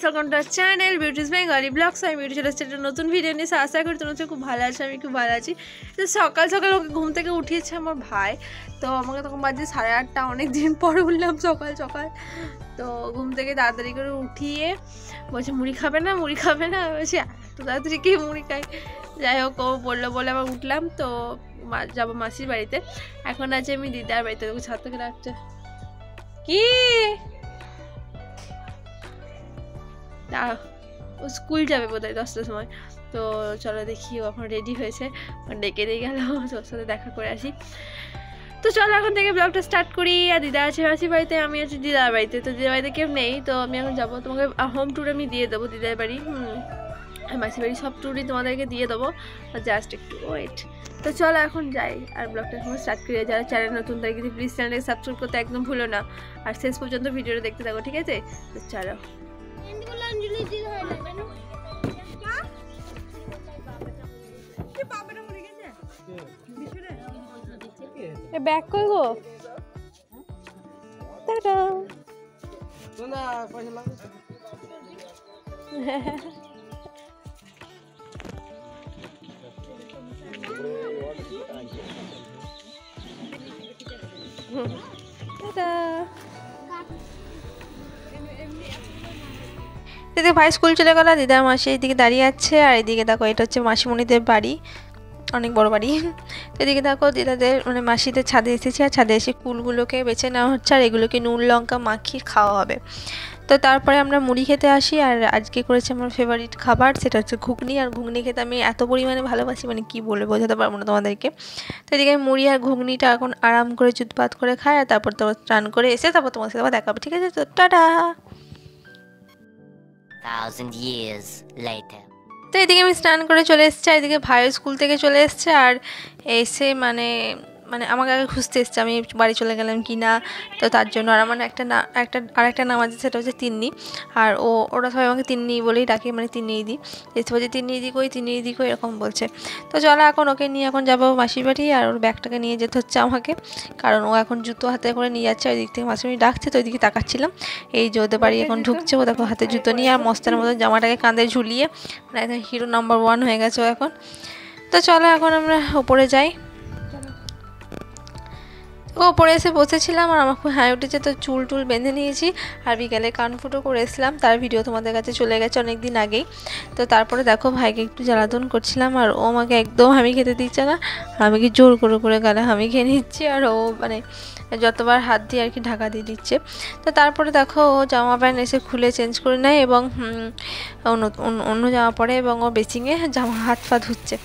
Welcome to our channel Beauty's Bengali blogs. আমি Beauty চলে একটা নতুন ভিডিও নিয়ে আশা করি তোমরা খুব ভালো আছো। আমি খুব ভালো আছি। তো সকাল সকাল ওকে ঘুম থেকে উঠিয়েছে আমার ভাই। তো আমাকে তখন বাজে 8:30, অনেক দিন পর উঠলাম সকাল সকাল। তো ঘুম থেকে তাড়াতাড়ি করে উঠিয়ে বলছে মুড়ি খাবে না, মুড়ি খাবে না। বলছি এত তাড়াতাড়ি কি মুড়ি খাই। যাই হোক ও বললো বলে আবার উঠলাম। তো যাবো মাসির বাড়িতে। এখন আছে আমি দিদার বাড়িতে। ওকে ছাদ থেকে ডাকছে কি ও স্কুল যাবে বোধহয় 10টার সময়। তো চলো দেখি ও এখন রেডি হয়েছে, ডেকে দিয়ে গেল ওর সাথে দেখা করে আসি। তো চলো এখন থেকে ব্লগটা স্টার্ট করি। আর দিদা আছে মাসির বাড়িতে, আমি আছি দিদার বাড়িতে। তো দিদার বাড়িতে কেউ নেই, তো আমি এখন যাবো। তোমাকে হোম ট্যুর আমি দিয়ে দেবো দিদার বাড়ি, মাসির বাড়ি সব ট্যুরই তোমাদেরকে দিয়ে দেবো। জাস্ট একটু ওয়েট। তো চলো এখন যাই আর ব্লগটা এখন স্টার্ট করি। যারা চ্যানেল নতুন তাই কিন্তু প্লিজ চ্যানেলকে সাবস্ক্রাইব করতে একদম ভুলো না, আর শেষ পর্যন্ত ভিডিওটা দেখতে থাকো, ঠিক আছে? তো চলো। ব্যাক করবো টাটা। দিদি ভাই স্কুল চলে গেল, দিদার মাসি এইদিকে দাঁড়িয়ে আছে। আর এদিকে দেখো এটা হচ্ছে মাসিমণিদের বাড়ি, অনেক বড় বাড়ি। তো এদিকে দেখো দিদাদের মানে মাসিদের ছাদে এসেছি, আর ছাদে এসে কুলগুলোকে বেছে নেওয়া হচ্ছে, আর এগুলোকে নুন লঙ্কা মাখিয়ে খাওয়া হবে। তো তারপরে আমরা মুড়ি খেতে আসি। আর আজকে করেছে আমার ফেভারিট খাবার, সেটা হচ্ছে ঘুগনি। আর ঘুগনি খেতে আমি এত পরিমাণে ভালোবাসি, মানে কি বলে বোঝাতে পারবো না তোমাদেরকে। তো এদিকে মুড়ি আর ঘুগনিটা এখন আরাম করে চুতপাত করে খাই, আর তারপর তো স্নান করে এসে তারপর তোমার সাথে আবার দেখা হবে, ঠিক আছে? তো টাটা। 1000 years later. তো এদিকে আমি স্নান করে চলে এসেছি, আর এদিকে ভাইও স্কুল থেকে চলে এসছে। আর এসে মানে আমাকে আগে খুঁজতে এসছে আমি বাড়ি চলে গেলাম কি না। তো তার জন্য আর আমার আরেকটা নাম আছে, সেটা হচ্ছে তিন্নি। আর ওরা সবাই আমাকে তিন্নি বলেই ডাকে, মানে তিন্নিদি। এসে বলছে তিন্নিদি কই এরকম বলছে। তো চলো এখন ওকে নিয়ে এখন যাবো মাসির বাড়ি। আর ওর ব্যাগটাকে নিয়ে যেতে হচ্ছে আমাকে, কারণ ও এখন জুতো হাতে করে নিয়ে যাচ্ছে। ওই দিক থেকে মাসিমণি ডাকছে, তো ওইদিকে তাকাচ্ছিলাম। এই যে ওদের বাড়ি এখন ঢুকছে, ও দেখো হাতে জুতো নিয়ে আর মস্তানের মতো জামাটাকে কাঁধে ঝুলিয়ে, মানে একদম হিরো নাম্বার 1 হয়ে গেছে ও এখন। তো চলো এখন আমরা ওপরে যাই। ওপরে এসে বসেছিলাম, আর আমার খুব হাই উঠেছে। তো চুল টুল বেঁধে নিয়েছি, আর বিকালে কানফুটো করে এসলাম। তার ভিডিও তোমাদের কাছে চলে গেছে অনেক দিন আগেই। তো তারপরে দেখো ভাইকে একটু জ্বালাতন করছিলাম, আর ও আমাকে একদম হামি খেতে দিচ্ছে না। আর আমি কি জোর করে গেলে হামি খেয়ে নিচ্ছি, আর ও মানে যতবার হাত দিয়ে আর কি ঢাকা দিয়ে দিচ্ছে। তো তারপরে দেখো ও জামা প্যান্ট এসে খুলে চেঞ্জ করে নেয়, এবং অন্য জামা পরে, এবং ও বেসিংয়ে হাত পা ধুচ্ছে।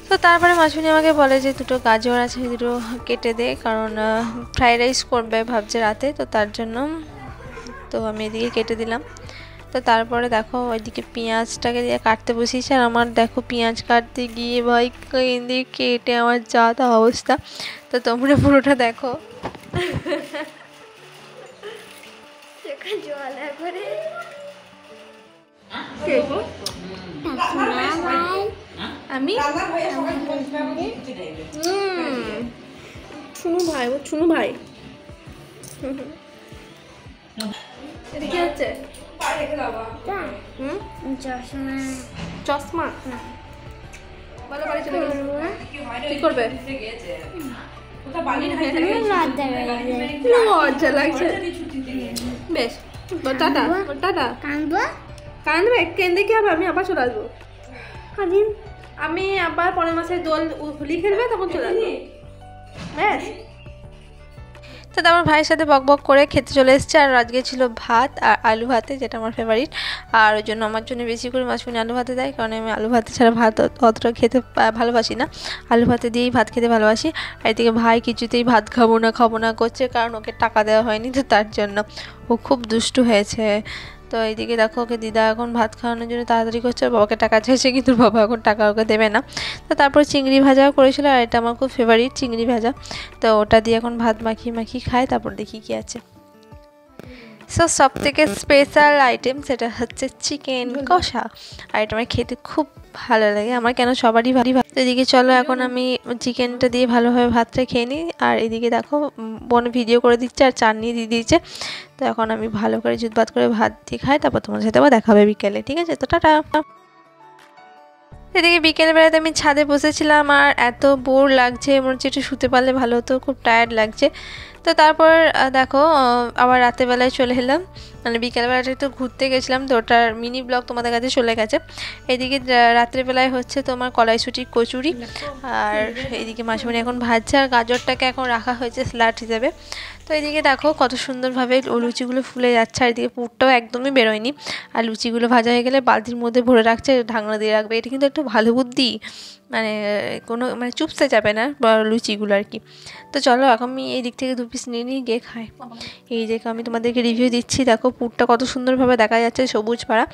তো তারপরে মাসুনি আমাকে বলে যে দুটো গাজর আছে, দুটো কেটে দে, কারণ ফ্রাইড রাইস করবে ভাবছে রাতে, তো তার জন্য। তো আমি এদিকে কেটে দিলাম। তো তারপরে দেখো ওইদিকে পেঁয়াজটাকে দিয়ে কাটতে বসিয়েছে, আর আমার দেখো পেঁয়াজ কাটতে গিয়ে ভাই কেটে আমার যা তা অবস্থা। তো তোমরা পুরোটা দেখো। আমি শুনু ভাই এটা কি হচ্ছে? চশমা বলো, বাড়ি চলে গেছে। কি করবে? লজ্জা লাগছে। বেশ টাটা টাটা। কাঁদবে? কেঁদে কি হবে? আমি আবার চলে আসবো। আমি আবার পরের মাসে দোল হোলি খেলবে, তখন চলে আসবো। ব্যাস। তো তারপর ভাইয়ের সাথে বক করে খেতে চলে এসেছে। আর আজকে ছিল ভাত আর আলু ভাতে, যেটা আমার ফেভারিট। আর ওই জন্য আমার জন্য বেশি করে মাসুনি আলু ভাতে দেয়, কারণ আমি আলু ভাতে ছাড়া ভাত অতটা খেতে ভালোবাসি না। আলু ভাতে দিয়েই ভাত খেতে ভালোবাসি। আর এদিকে ভাই কিছুতেই ভাত খাবো না করছে, কারণ ওকে টাকা দেওয়া হয়নি, তো তার জন্য ও খুব দুষ্টু হয়েছে। তো এইদিকে দেখো ওকে দিদা এখন ভাত খাওয়ানোর জন্য তাড়াতাড়ি করছে, বাবাকে টাকা চাইছে, কিন্তু বাবা এখন টাকা ওকে দেবে না। তো তারপর চিংড়ি ভাজাও করেছিল, আর এটা আমার খুব ফেভারিট চিংড়ি ভাজা। তো ওটা দিয়ে এখন ভাত মাখিয়ে খায়। তারপর দেখি কি আছে। সো সবথেকে স্পেশাল আইটেম সেটা হচ্ছে চিকেন কষা, আর এটা আমার খেতে খুব ভালো লাগে, আমার কেন সবারই ভারী ভালো। এদিকে চলো এখন আমি চিকেনটা দিয়ে ভালোভাবে ভাতটা খেয়ে নিই, আর এদিকে দেখো বোন ভিডিও করে দিচ্ছে আর চাটনি দিয়ে দিয়েছে। তো এখন আমি ভালো করে জুত ভাত করে ভাত দিয়ে খাই, তারপর তোমার সাথে আবার দেখা হবে বিকেলে, ঠিক আছে? তো টাটা। এদিকে বিকেলবেলাতে আমি ছাদে বসেছিলাম আর এত বোর লাগছে, মনে হচ্ছে একটু শুতে পারলে ভালো হতো, খুব টায়ার্ড লাগছে। তো তারপর দেখো আবার রাতেরবেলায় চলে এলাম, মানে বিকেলবেলাটা একটু ঘুরতে গেছিলাম, তো ওটার মিনি ব্লগ তোমাদের কাছে চলে গেছে। এদিকে রাত্রেবেলায় হচ্ছে তোমার কড়াইশুঁটির কচুরি, আর এদিকে মাসিমণি এখন ভাজছে, আর গাজরটাকে এখন রাখা হয়েছে স্যালাড হিসেবে। তো এদিকে দেখো কত সুন্দরভাবে লুচিগুলো ফুলে যাচ্ছে, আর এদিকে পুরটাও একদমই বেরোয়নি, আর লুচিগুলো ভাজা হয়ে গেলে বালতির মধ্যে ভরে রাখছে, ঢাকনা দিয়ে রাখবে। এটা কিন্তু একটু ভালো বুদ্ধি, মানে কোনো মানে চুপসে যাবে না লুচিগুলো আর কি। তো চলো এখন আমি এই দিক থেকে 2 পিস নিয়ে নিয়ে গিয়ে খাই। এই দেখো আমি তোমাদেরকে রিভিউ দিচ্ছি, দেখো পুরটা কত সুন্দরভাবে দেখা যাচ্ছে, সবুজ পাড়া।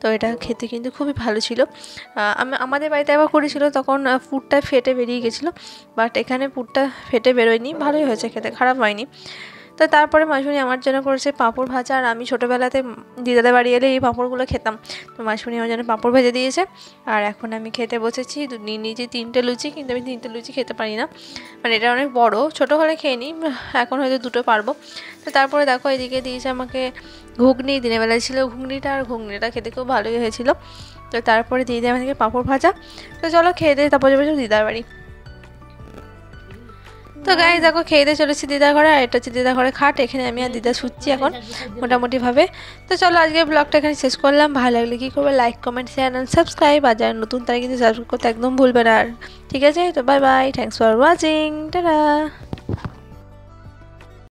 তো এটা খেতে কিন্তু খুবই ভালো ছিল। আমাদের বাড়িতে একবার করেছিল, তখন পুরটা ফেটে বেরিয়ে গেছিলো, বাট এখানে পুরটা ফেটে বেরোয়নি, ভালোই হয়েছে খেতে, খারাপ হয়নি। তো তারপরে মাসিমণি আমার জন্য করেছে পাঁপড় ভাজা, আর আমি ছোটোবেলাতে দিদাদের বাড়ি এলে এই পাঁপড়গুলো খেতাম, তো মাসিমণি আমার জন্য পাঁপড় ভেজে দিয়েছে। আর এখন আমি খেতে বসেছি, নিজে 3টে লুচি, কিন্তু আমি 3টে লুচি খেতে পারি না, মানে এটা অনেক বড়, ছোটো হলে খেয়ে নিই, এখন হয়তো 2টো পারবো। তো তারপরে দেখো এদিকে দিয়েছে আমাকে ঘুগনি, দিনের বেলায় ছিল ঘুগনিটা, আর ঘুগনিটা খেতে খুব ভালোই হয়েছিল। তো তারপরে দিদি আমাদেরকে পাঁপড় ভাজা। তো চলো খেয়ে দিয়ে তারপর যাবো দিদার বাড়ি। তো গাইস দেখো খেয়ে দিয়ে চলেছি দিদার ঘরে, আর এটা হচ্ছে দিদার ঘরে খাট, এখানে আমি আর দিদা শুচ্ছি এখন মোটামুটিভাবে। তো চলো আজকে ব্লগটা এখানে শেষ করলাম, ভালো লাগলে কী করবে, like comment share and subscribe, আর যারা নতুন তারা কিন্তু সাবস্ক্রাইব করতে একদম ভুলবে না। আর ঠিক আছে, তো bye bye, thanks for watching, tata.